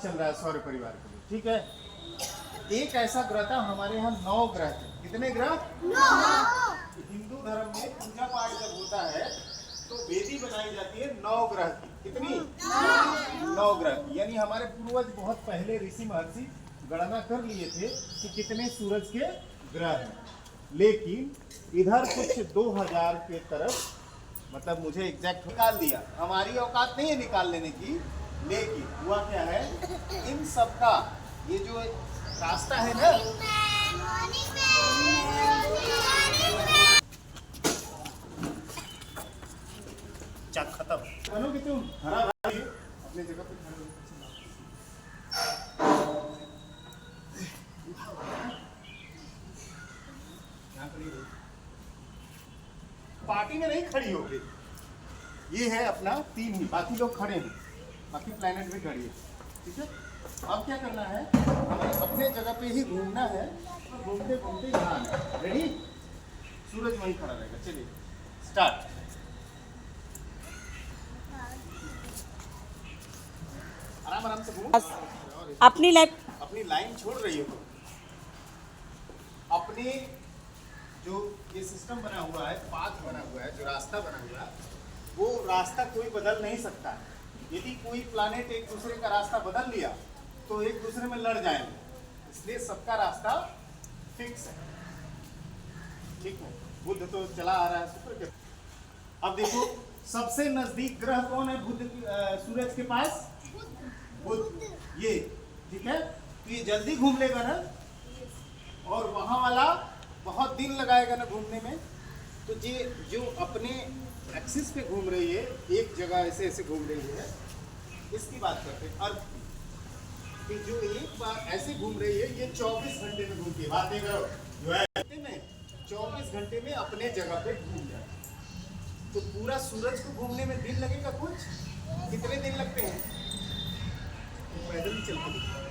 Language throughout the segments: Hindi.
चल रहा है सौर परिवार के लिए, ठीक है। एक ऐसा ग्रह था, हमारे यहाँ 9 ग्रह थे। कितने ग्रह? 9। हिंदू धर्म में पूजा पाठ जब होता है तो वेदी बनाई जाती है 9 ग्रह की। कितनी? 9 ग्रह की। यानी हमारे पूर्वज बहुत पहले ऋषि महर्षि गणना कर लिए थे कि कितने सूरज के ग्रह हैं। लेकिन इधर कुछ 2000 के तरफ, मतलब मुझे एग्जैक्ट निकाल दिया, हमारी औकात नहीं है निकाल लेने की। लेकिन हुआ क्या है, इन सब का ये जो रास्ता है ना, चक खत्म बनोगे तुम, हरा भाई अपने जगह पे खड़े हो। पार्टी में नहीं खड़ी होगी, ये है अपना 3 ही, बाकी लोग खड़े हैं, बाकी प्लेनेट में खड़ी है, ठीक है। अब क्या करना है, हमें अपने जगह पे ही घूमना है और घूमते घूमते यहाँ आना है। रेडी? सूरज वहीं खड़ा रहेगा। चलिए स्टार्ट। आराम आराम से घूम। अपनी लाइन छोड़ रही हो तो अपनी जो ये सिस्टम बना हुआ है, पाथ बना हुआ है, जो रास्ता बना हुआ है, वो रास्ता कोई बदल नहीं सकता है। यदि कोई प्लैनेट एक दूसरे का रास्ता बदल लिया तो एक दूसरे में लड़ जाएंगे, इसलिए सबका रास्ता फिक्स है, ठीक है। बुध तो चला आ रहा है शुक्र के। अब देखो सबसे नजदीक ग्रह कौन है बुध सूरज के पास? बुध, ये, ठीक है। तो ये जल्दी घूम लेगा ना, और वहां वाला बहुत दिन लगाएगा ना घूमने में। तो ये जो अपने एक्सिस पे घूम रही है, एक जगह ऐसे ऐसे घूम रही है, इसकी बात करते हैं। अर्थ की जो एक बार ऐसे घूम रही है, ये 24 घंटे में घूमती है। बात नहीं करो, जो है 24 घंटे में अपने जगह पे घूम जाए। तो पूरा सूरज को घूमने में दिन लगेगा कुछ? कितने दिन लगते हैं? तो पैदल ही चलते दिखते।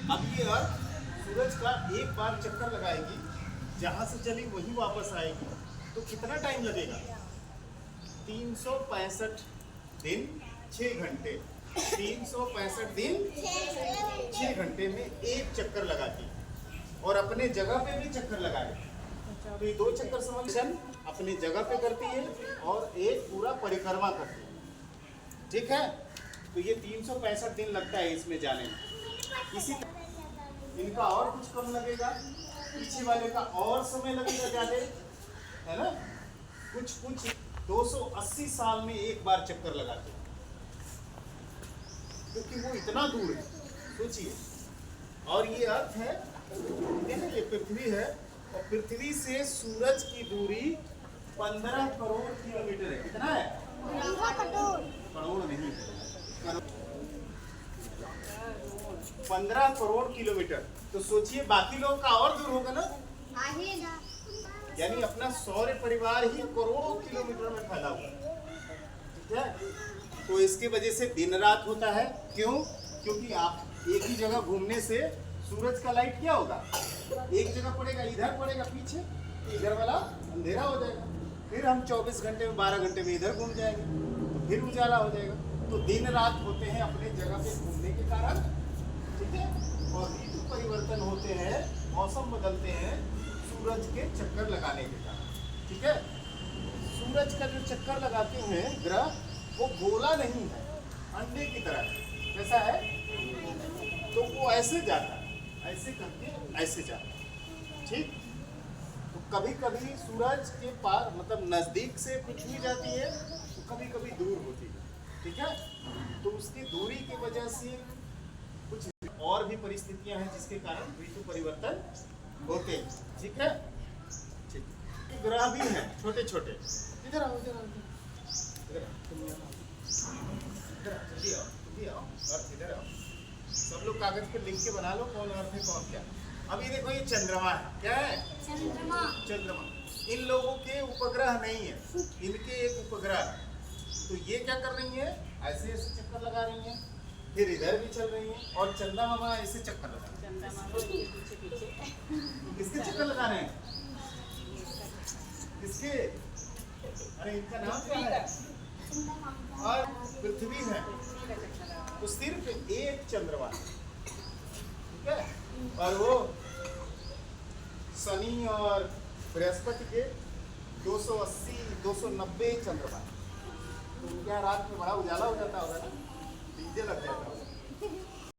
अब ये अर्थ सूरज का एक बार चक्कर लगाएगी, जहां से चली वहीं वापस आएगी, तो कितना टाइम लगेगा? 365 दिन 6 घंटे। 365 दिन 6 घंटे में एक चक्कर लगाती है, और अपने जगह पे भी चक्कर लगाएगी। तो ये 2 चक्कर समझ अपनी जगह पे करती है और एक पूरा परिक्रमा करती है, ठीक है। तो ये 365 दिन लगता है इसमें जाने में। इसी इनका और कुछ कम लगेगा, पीछे वाले का और समय लगेगा ज्यादा, है ना। कुछ 280 साल में एक बार चक्कर लगाते हैं, क्योंकि वो इतना दूर है, सोचिए। और ये अर्थ है, ये पृथ्वी है, और पृथ्वी से सूरज की दूरी 15 करोड़ किलोमीटर है। कितना है? 15 करोड़। करोड़ नहीं, 15 करोड़ किलोमीटर। तो सोचिए बाकी लोग का और दूर होगा ना। यानी अपना सौर परिवार ही करोड़ों किलोमीटर में फैला हुआ है, ठीक है। तो इसके वजह से दिन रात होता है। क्यों? क्योंकि आप एक ही जगह घूमने से सूरज का लाइट क्या होगा, एक जगह पड़ेगा, इधर पड़ेगा पीछे, इधर वाला अंधेरा हो जाएगा। फिर हम 24 घंटे में 12 घंटे में इधर घूम जाएंगे, तो फिर उजाला हो जाएगा। तो दिन रात होते हैं अपने जगह पे घूमने के कारण, ठीक है। और ऋतु परिवर्तन होते हैं, मौसम बदलते हैं सूरज के चक्कर लगाने के कारण, ठीक है। सूरज का जो चक्कर लगाते हैं ग्रह, वो गोला नहीं है, अंडे की तरह है। कैसा है? तो वो ऐसे जाता है, ऐसे करके ऐसे जाता है, ठीक। तो कभी कभी सूरज के पार, मतलब नजदीक से पृथ्वी जाती है, तो कभी कभी दूर होती है, ठीक है। तो उसकी दूरी की वजह से कुछ और भी परिस्थितियां हैं जिसके कारण ऋतु परिवर्तन होते हैं, ठीक है। ठीक, ग्रह भी हैं छोटे छोटे। इधर आओ, इधर आओ, इधर आओ, तुम यहाँ आओ, इधर आओ, जल्दी आओ, जल्दी आओ, अर्थ इधर आओ। सब लोग कागज पे लिख के बना लो कौन अर्थ है कौन क्या। अब ये देखो, ये चंद्रमा है। क्या है? चंद्रमा। चंद्रमा। इन लोगों के उपग्रह नहीं है, इनके एक उपग्रह है। तो ये क्या कर रही है? ऐसे ऐसे चक्कर लगा रही है, फिर इधर भी चल रही है, और चंदा मामा ऐसे चक्कर लगा रहे हैं। किसके चक्कर लगा रहे हैं? किसके? अरे इनका नाम क्या है? और पृथ्वी है तो सिर्फ एक चंद्रमा है, ठीक है। और वो शनि और बृहस्पति के 280 290 चंद्रमा है। तो क्या रात में बड़ा उजाला हो जाता होगा ना, डीजे लग जाता होगा।